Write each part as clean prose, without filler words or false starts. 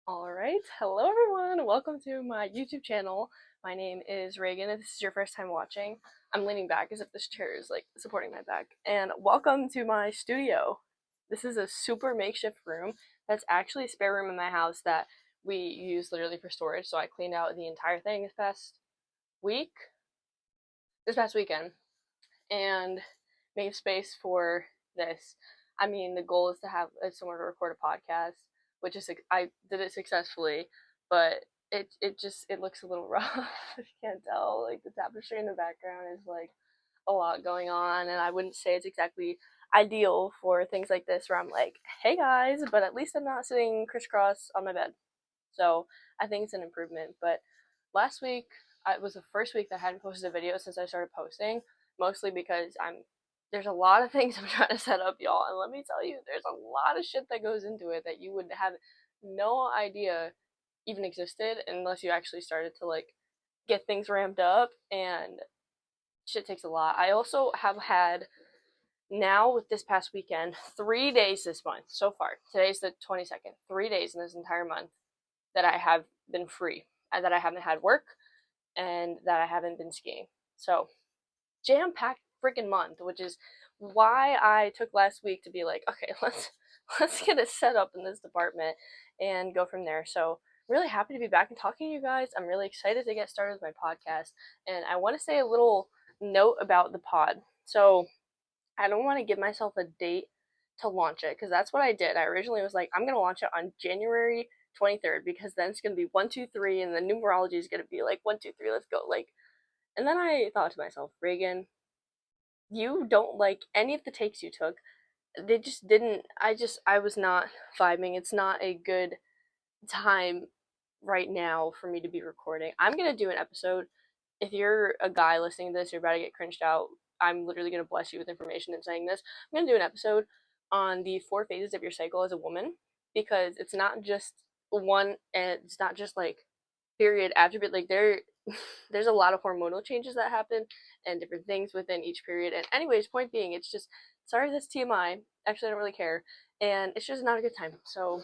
Alright, hello everyone! Welcome to my YouTube channel. My name is Reagan. If this is your first time watching, I'm leaning back as if this chair is like supporting my back. And welcome to my studio. This is a super makeshift room that's actually a spare room in my house that we use literally for storage. So I cleaned out the entire thing week, this past weekend, and made space for this. I mean, the goal is to have somewhere to record a podcast, which is I did it successfully, but it looks a little rough. If you can't tell, like the tapestry in the background is like a lot going on, and I wouldn't say it's exactly ideal for things like this where I'm like, hey guys, but at least I'm not sitting crisscross on my bed. So I think it's an improvement. But last week, it was the first week that I hadn't posted a video since I started posting, mostly because there's a lot of things I'm trying to set up, y'all, and let me tell you, there's a lot of shit that goes into it that you would have no idea even existed unless you actually started to like get things ramped up, and shit takes a lot. I also have had now with this past weekend 3 days this month so far. Today's the 22nd. 3 days in this entire month that I have been free and that I haven't had work and that I haven't been skiing. So, jam packed freaking month, which is why I took last week to be like, okay, let's get it set up in this department and go from there. So, really happy to be back and talking to you guys. I'm really excited to get started with my podcast, and I want to say a little note about the pod. So, I don't want to give myself a date to launch it because that's what I did. I originally was like, I'm going to launch it on January 23rd because then it's going to be 1, 2, 3, and the numerology is going to be like 1, 2, 3, let's go. Like, and then I thought to myself, Reagan, you don't like any of the takes you took. They just didn't. I was not vibing. It's not a good time right now for me to be recording. I'm going to do an episode. If you're a guy listening to this, you're about to get cringed out. I'm literally going to bless you with information in saying this. I'm going to do an episode on the 4 phases of your cycle as a woman because it's not just one, and it's not just like period attribute. Like there's a lot of hormonal changes that happen and different things within each period. And anyways, point being, it's just sorry that's TMI. Actually, I don't really care, and it's just not a good time. So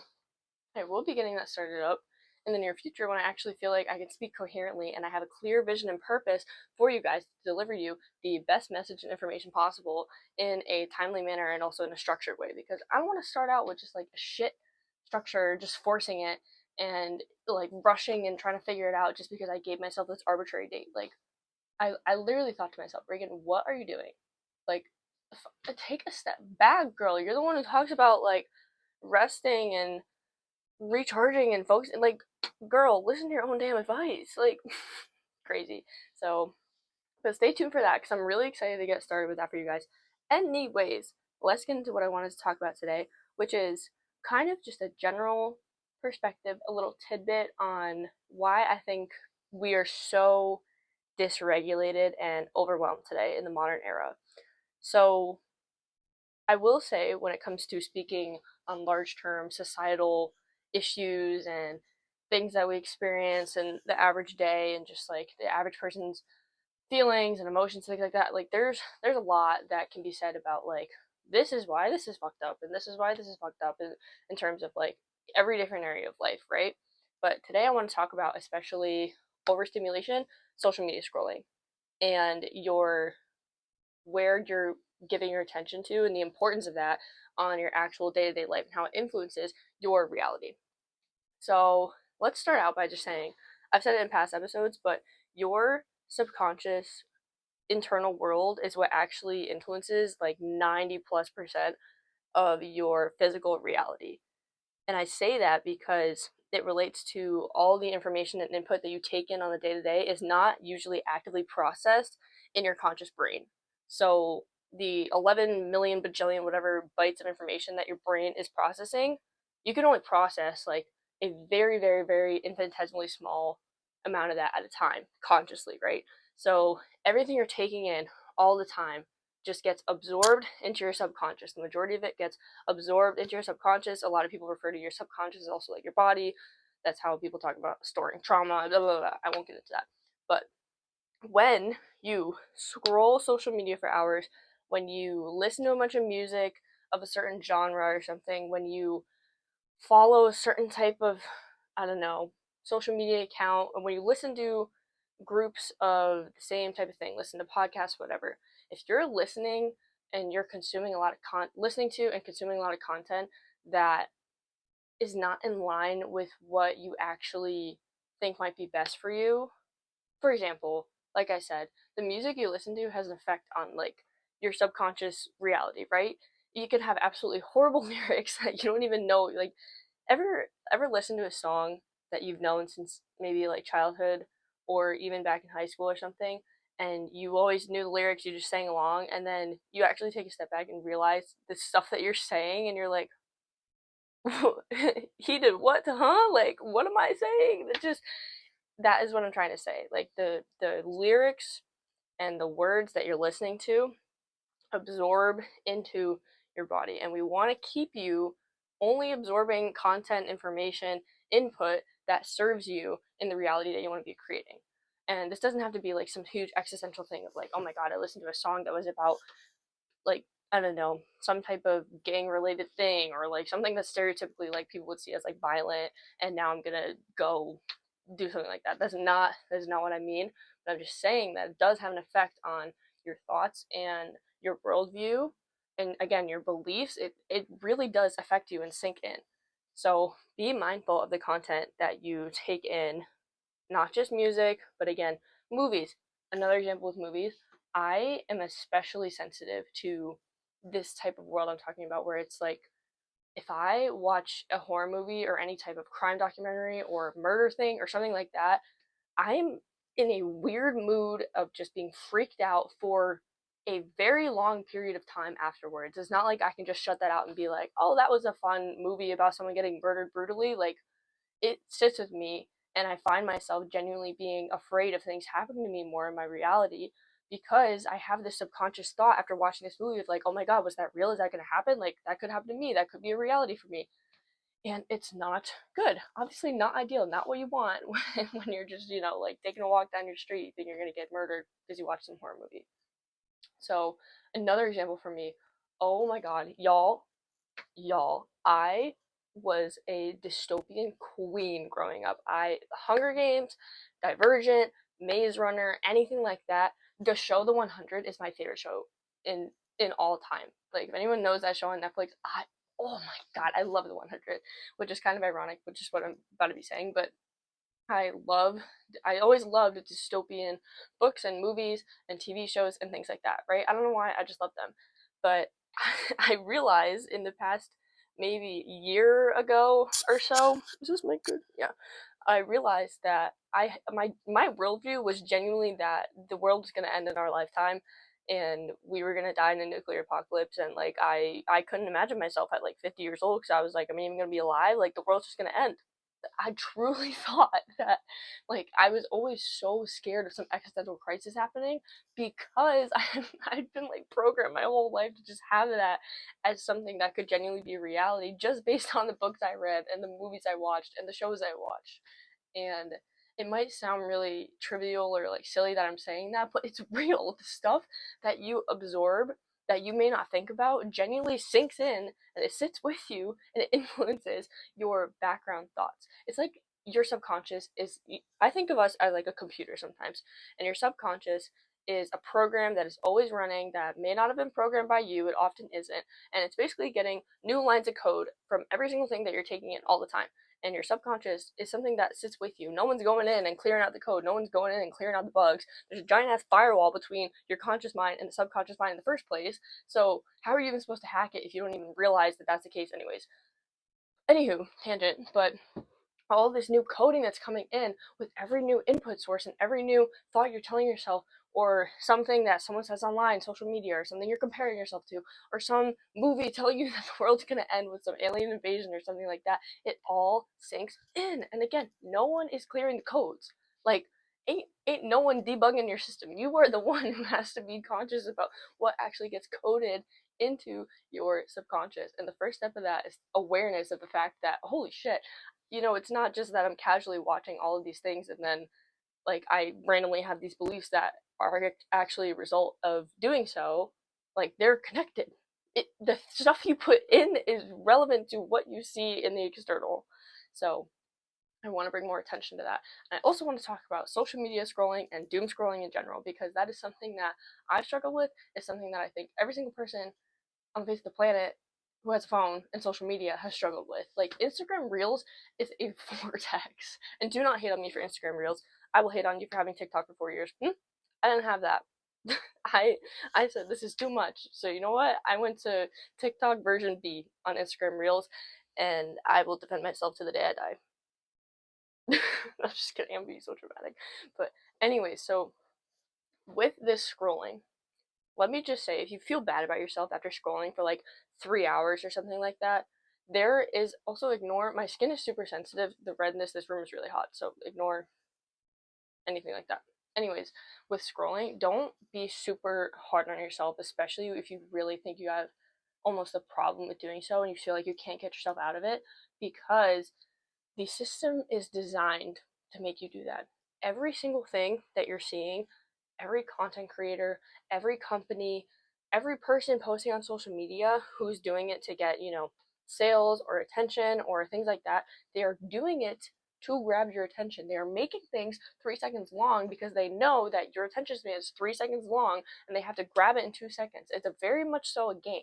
I will be getting that started up in the near future when I actually feel like I can speak coherently and I have a clear vision and purpose for you guys to deliver you the best message and information possible in a timely manner and also in a structured way, because I don't want to start out with just like a shit structure, just forcing it and like rushing and trying to figure it out just because I gave myself this arbitrary date. Like I literally thought to myself, Reagan, what are you doing? Like, take a step back, girl. You're the one who talks about like resting and recharging and focusing. Like, girl, listen to your own damn advice. Like, crazy. So, but stay tuned for that because I'm really excited to get started with that for you guys. Anyways, let's get into what I wanted to talk about today, which is kind of just a general perspective, a little tidbit on why I think we are so dysregulated and overwhelmed today in the modern era. So, I will say, when it comes to speaking on large term societal issues and things that we experience in the average day and just like the average person's feelings and emotions, things like that, like there's a lot that can be said about like this is why this is fucked up and this is why this is fucked up in terms of like every different area of life, right? But today I want to talk about especially overstimulation, social media scrolling, and your where you're giving your attention to and the importance of that on your actual day-to-day life and how it influences your reality. So let's start out by just saying, I've said it in past episodes, but your subconscious internal world is what actually influences like 90+% of your physical reality. And I say that because it relates to all the information and input that you take in on the day to day is not usually actively processed in your conscious brain. So the 11 million bajillion whatever bytes of information that your brain is processing, you can only process like a very, very, very infinitesimally small amount of that at a time consciously, right? So everything you're taking in all the time just gets absorbed into your subconscious. The majority of it gets absorbed into your subconscious. A lot of people refer to your subconscious as also like your body. That's how people talk about storing trauma, blah, blah, blah. I won't get into that. But when you scroll social media for hours, when you listen to a bunch of music of a certain genre or something, when you follow a certain type of I don't know, social media account, and when you listen to groups of the same type of thing, listen to podcasts, whatever, if you're listening and you're consuming a lot of listening to and consuming a lot of content that is not in line with what you actually think might be best for you. For example, like I said, the music you listen to has an effect on like your subconscious reality, right? You can have absolutely horrible lyrics that you don't even know. Like, ever listen to a song that you've known since maybe like childhood or even back in high school or something, and you always knew the lyrics, you just sang along, and then you actually take a step back and realize the stuff that you're saying, and you're like, he did what, huh? Like, what am I saying? That is what I'm trying to say. Like, the lyrics and the words that you're listening to absorb into your body, and we want to keep you only absorbing content, information, input that serves you in the reality that you want to be creating. And this doesn't have to be like some huge existential thing of like, oh my god, I listened to a song that was about like, I don't know, some type of gang related thing, or like something that stereotypically like people would see as like violent, and now I'm gonna go do something like that. That is not what I mean. But I'm just saying that it does have an effect on your thoughts and your worldview, and again your beliefs. It really does affect you and sink in. So be mindful of the content that you take in, not just music, but again, movies. Another example with movies, I am especially sensitive to this type of world I'm talking about, where it's like, if I watch a horror movie or any type of crime documentary or murder thing or something like that, I'm in a weird mood of just being freaked out for a very long period of time afterwards. It's not like I can just shut that out and be like, oh, that was a fun movie about someone getting murdered brutally. Like, it sits with me, and I find myself genuinely being afraid of things happening to me more in my reality, because I have this subconscious thought after watching this movie of like, oh my god, was that real? Is that going to happen? Like, that could happen to me. That could be a reality for me. And it's not good. Obviously, not ideal. Not what you want when you're just, like taking a walk down your street, you think you're going to get murdered because you watched some horror movie. So, another example for me, oh my god, y'all, I was a dystopian queen growing up. Hunger Games, Divergent, Maze Runner, anything like that. The show The 100 is my favorite show in in all time. Like, if anyone knows that show on Netflix, oh my god, I love The 100, which is kind of ironic, which is what I'm about to be saying, but I love I always loved dystopian books and movies and TV shows and things like that, right? I don't know why, I just love them. But I realized in the past maybe year ago or so, is this mic good? Yeah. I realized that my worldview was genuinely that the world was gonna end in our lifetime, and we were gonna die in a nuclear apocalypse, and like I couldn't imagine myself at like 50 years old, because I was like, I'm even gonna be alive, like the world's just gonna end. I truly thought that, like, I was always so scared of some existential crisis happening, because I've been like programmed my whole life to just have that as something that could genuinely be reality, just based on the books I read and the movies I watched and the shows I watched. And it might sound really trivial or like silly that I'm saying that, but it's real. The stuff that you absorb that you may not think about genuinely sinks in, and it sits with you, and it influences your background thoughts. It's like your subconscious is, I think of us as like a computer sometimes, and your subconscious is a program that is always running that may not have been programmed by you, it often isn't, and it's basically getting new lines of code from every single thing that you're taking in all the time. And your subconscious is something that sits with you. No one's going in and clearing out the code. No one's going in and clearing out the bugs. There's a giant ass firewall between your conscious mind and the subconscious mind in the first place. So how are you even supposed to hack it if you don't even realize that that's the case anyways? Anywho, tangent, but all this new coding that's coming in with every new input source and every new thought you're telling yourself, or something that someone says online, social media, or something you're comparing yourself to, or some movie telling you that the world's gonna end with some alien invasion or something like that, it all sinks in. And again, no one is clearing the codes. Like, ain't no one debugging your system. You are the one who has to be conscious about what actually gets coded into your subconscious. And the first step of that is awareness of the fact that, holy shit, it's not just that I'm casually watching all of these things and then like I randomly have these beliefs that are actually a result of doing so. Like, they're connected. The stuff you put in is relevant to what you see in the external. So I want to bring more attention to that. And I also want to talk about social media scrolling and doom scrolling in general, because that is something that I've struggled with. It's something that I think every single person on the face of the planet who has a phone and social media has struggled with. Like, Instagram Reels is a vortex. And do not hate on me for Instagram Reels. I will hate on you for having TikTok for 4 years. I didn't have that. I I said this is too much. So you know what? I went to TikTok version B on Instagram Reels, and I will defend myself to the day I die. I'm just kidding. I'm being so dramatic. But anyway, so with this scrolling, let me just say, if you feel bad about yourself after scrolling for like 3 hours or something like that, there is also, ignore, my skin is super sensitive. The redness, this room is really hot, so ignore anything like that. Anyways, with scrolling, don't be super hard on yourself, especially if you really think you have almost a problem with doing so and you feel like you can't get yourself out of it, because the system is designed to make you do that. Every single thing that you're seeing, every content creator, every company, every person posting on social media who's doing it to get, sales or attention or things like that, they are doing it to grab your attention. They are making things 3 seconds long because they know that your attention span is 3 seconds long and they have to grab it in 2 seconds. It's a very much so a game.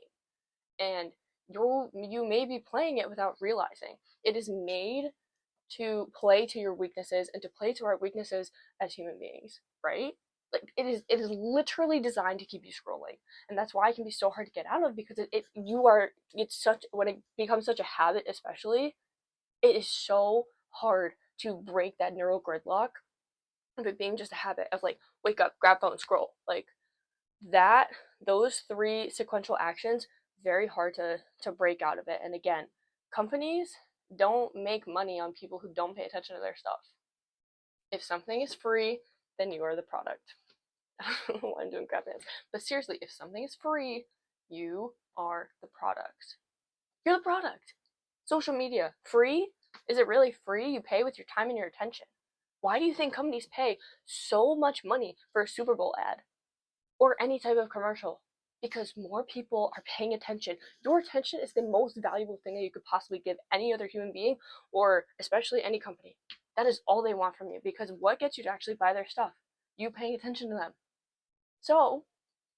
And you may be playing it without realizing. It is made to play to your weaknesses and to play to our weaknesses as human beings, right? Like, it is literally designed to keep you scrolling, and that's why it can be so hard to get out of, because it's such, when it becomes such a habit, especially, it is so hard to break that neural gridlock of it being just a habit of like, wake up, grab phone, scroll, like that. Those three sequential actions, very hard to break out of it. And again, companies don't make money on people who don't pay attention to their stuff. If something is free, then you are the product. I don't know why I'm doing crap hands, but seriously, if something is free, you are the product. You're the product. Social media, free? Is it really free? You pay with your time and your attention. Why do you think companies pay so much money for a Super Bowl ad or any type of commercial? Because more people are paying attention. Your attention is the most valuable thing that you could possibly give any other human being, or especially any company. That is all they want from you, because what gets you to actually buy their stuff? You paying attention to them. So,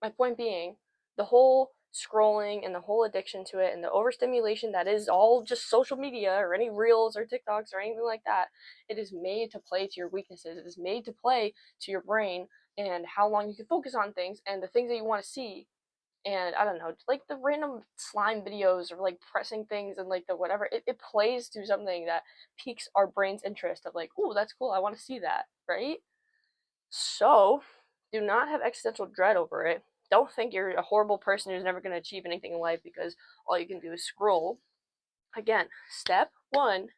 my point being, the whole scrolling and the whole addiction to it and the overstimulation that is all just social media or any reels or TikToks or anything like that, it is made to play to your weaknesses. It is made to play to your brain and how long you can focus on things and the things that you want to see. And I don't know, like the random slime videos or like pressing things and like the whatever, it plays to something that piques our brain's interest of like, oh, that's cool, I want to see that, right? So, do not have existential dread over it. Don't think you're a horrible person who's never going to achieve anything in life because all you can do is scroll. Again, step one,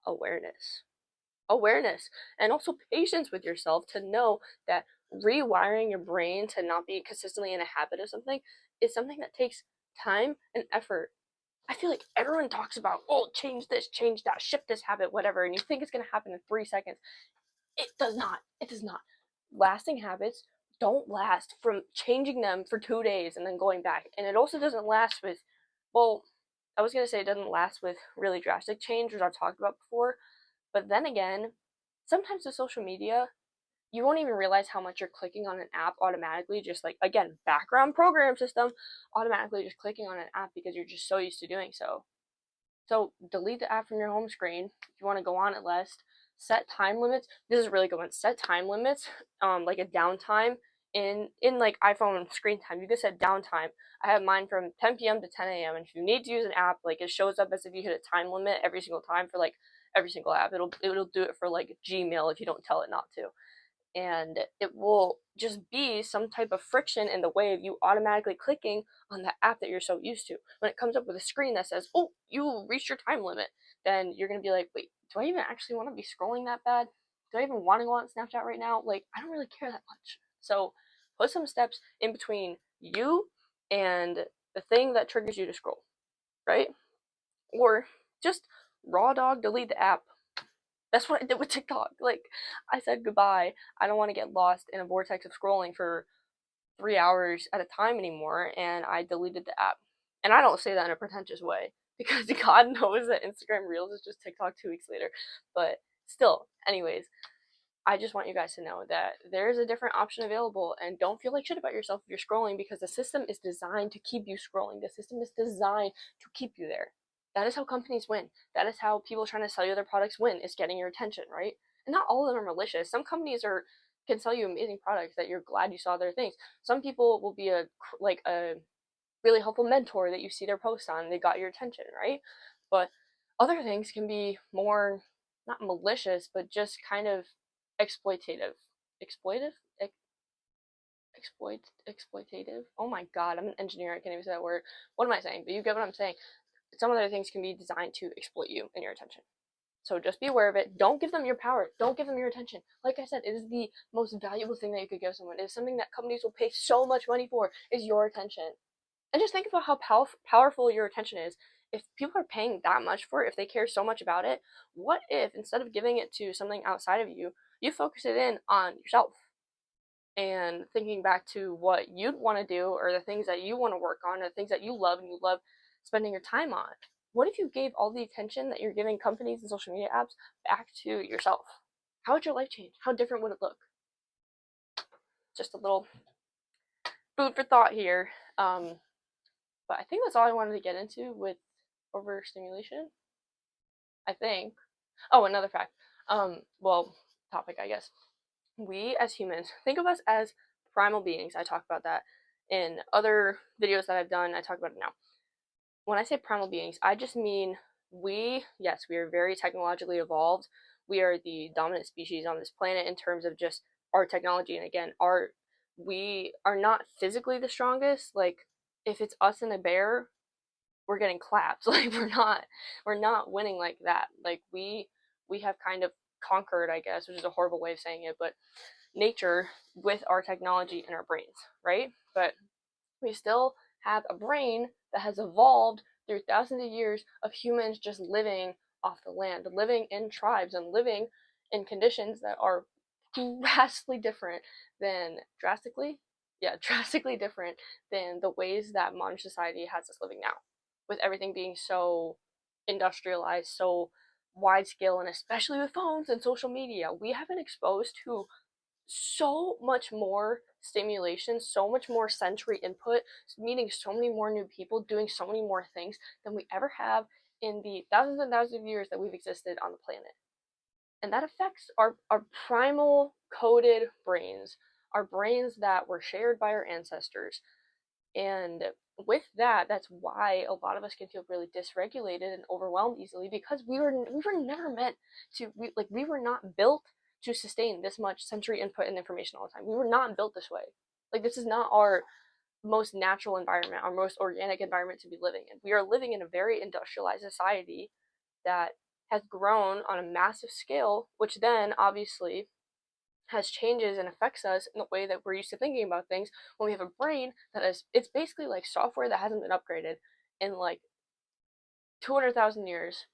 awareness. Awareness. And also patience with yourself to know that rewiring your brain to not be consistently in a habit of something is something that takes time and effort. I feel like everyone talks about, oh, change this, change that, shift this habit, whatever, and you think it's going to happen in 3 seconds. It does not. It does not. Lasting habits don't last from changing them for 2 days and then going back. And it also doesn't last with, well, I was going to say it doesn't last with really drastic change, which I've talked about before. But then again, sometimes with social media, you won't even realize how much you're clicking on an app automatically, just like, again, background program system, automatically just clicking on an app because you're just so used to doing so. So delete the app from your home screen if you want to go on it less. Set time limits. This is a really good one. Set time limits, like a downtime in like iPhone screen time. You can set downtime. I have mine from 10 p.m. to 10 a.m. And if you need to use an app, like it shows up as if you hit a time limit every single time for like every single app. It'll do it for like Gmail if you don't tell it not to, and it will just be some type of friction in the way of you automatically clicking on the app that you're so used to. When it comes up with a screen that says, oh, you reached your time limit, then you're going to be like, wait, do I even actually want to be scrolling that bad? Do I even want to go on Snapchat right now? Like, I don't really care that much. So put some steps in between you and the thing that triggers you to scroll, right? Or just raw dog delete the app. That's what I did with TikTok. Like, I said goodbye. I don't want to get lost in a vortex of scrolling for 3 hours at a time anymore, and I deleted the app. And I don't say that in a pretentious way. because God knows that Instagram Reels is just TikTok 2 weeks later. But still, anyways, I just want you guys to know that there is a different option available, and don't feel like shit about yourself if you're scrolling, because the system is designed to keep you scrolling. The system is designed to keep you there. That is how companies win. That is how people trying to sell you their products win, is getting your attention, right? And not all of them are malicious. Some companies can sell you amazing products that you're glad you saw their things. Some people will be a really helpful mentor that you see their post on and they got your attention, right? But other things can be more, not malicious, but just kind of exploitative. Exploitive? Exploitative? Oh my god, I'm an engineer, I can't even say that word. What am I saying? But you get what I'm saying. Some other things can be designed to exploit you and your attention. So just be aware of it. Don't give them your power. Don't give them your attention. Like I said, it is the most valuable thing that you could give someone. It is something that companies will pay so much money for, is your attention. And just think about how powerful your attention is. If people are paying that much for it, if they care so much about it, what if instead of giving it to something outside of you, you focus it in on yourself and thinking back to what you'd want to do, or the things that you want to work on, or the things that you love and you love spending your time on? What if you gave all the attention that you're giving companies and social media apps back to yourself? How would your life change? How different would it look? Just a little food for thought here. But I think that's all I wanted to get into with overstimulation. I think. Oh, another fact. Well, topic, I guess. We as humans, think of us as primal beings. I talk about that in other videos that I've done. I talk about it now. When I say primal beings, I just mean yes, we are very technologically evolved. We are the dominant species on this planet in terms of just our technology. And again, we are not physically the strongest. Like, if it's us and a bear, we're getting claps. Like, we're not winning like that. Like, we have kind of conquered, I guess, which is a horrible way of saying it, but nature with our technology and our brains, right? But we still have a brain that has evolved through thousands of years of humans just living off the land, living in tribes, and living in conditions that are drastically drastically different than the ways that modern society has us living now, with everything being so industrialized, so wide scale, and especially with phones and social media, we have been exposed to so much more stimulation, so much more sensory input, meeting so many more new people, doing so many more things than we ever have in the thousands and thousands of years that we've existed on the planet. And that affects our primal coded brains, our brains that were shared by our ancestors. And with that, that's why a lot of us can feel really dysregulated and overwhelmed easily, because we were never meant to, we were not built to sustain this much sensory input and information all the time. We were not built this way. Like, this is not our most natural environment, our most organic environment to be living in. We are living in a very industrialized society that has grown on a massive scale, which then obviously has changes and affects us in the way that we're used to thinking about things, when we have a brain that it's basically like software that hasn't been upgraded in like 200,000 years.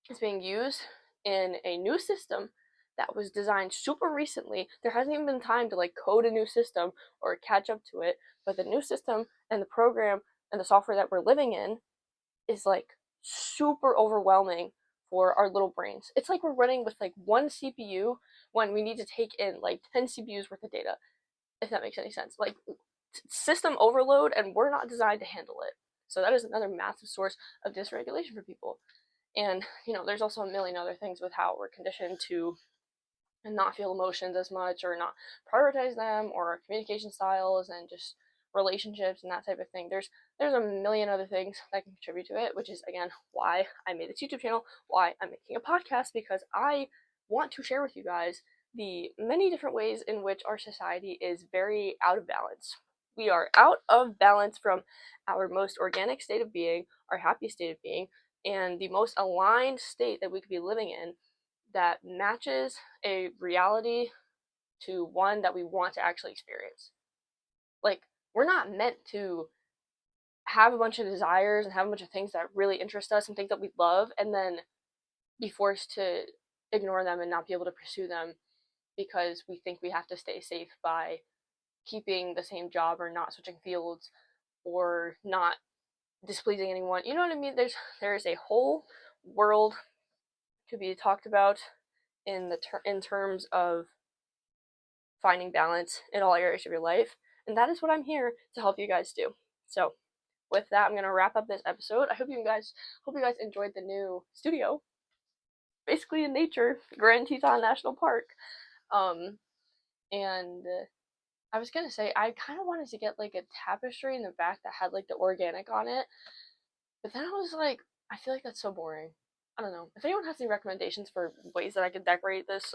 It's being used in a new system that was designed super recently. There hasn't even been time to like code a new system or catch up to it, but the new system and the program and the software that we're living in is like super overwhelming for our little brains. It's like we're running with like one CPU when we need to take in like 10 CPUs worth of data, if that makes any sense. Like, system overload, and we're not designed to handle it. So that is another massive source of dysregulation for people. And, there's also a million other things with how we're conditioned to not feel emotions as much, or not prioritize them, or communication styles and just relationships and that type of thing. There's a million other things that can contribute to it, which is again why I made this YouTube channel, why I'm making a podcast, because I want to share with you guys the many different ways in which our society is very out of balance. We are out of balance from our most organic state of being, our happy state of being, and the most aligned state that we could be living in, that matches a reality to one that we want to actually experience. Like, we're not meant to have a bunch of desires and have a bunch of things that really interest us and things that we love, and then be forced to ignore them and not be able to pursue them because we think we have to stay safe by keeping the same job, or not switching fields, or not displeasing anyone. You know what I mean? There's a whole world to be talked about in terms of finding balance in all areas of your life, and that is what I'm here to help you guys do. So, with that, I'm gonna wrap up this episode. I hope you guys enjoyed the new studio, basically in nature, Grand Teton National Park. Um, and I was gonna say I kind of wanted to get like a tapestry in the back that had like the organic on it, but then I was like, I feel like that's so boring. I don't know. If anyone has any recommendations for ways that I could decorate this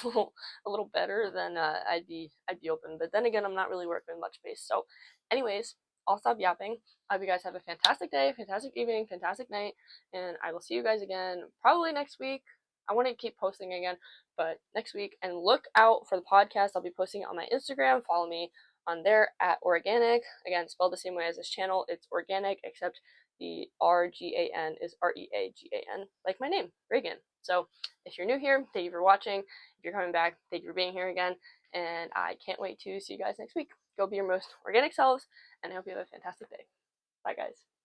a little better, then I'd be open. But then again, I'm not really working with much space. So, anyways, I'll stop yapping. I hope you guys have a fantastic day, fantastic evening, fantastic night, and I will see you guys again probably next week. I want to keep posting again, but next week. And look out for the podcast. I'll be posting it on my Instagram. Follow me on there at organic. Again, spelled the same way as this channel. It's organic, except the RGAN is REAGAN, like my name, Reagan. So if you're new here, thank you for watching. If you're coming back, thank you for being here again. And I can't wait to see you guys next week. Go be your most organic selves, and I hope you have a fantastic day. Bye, guys.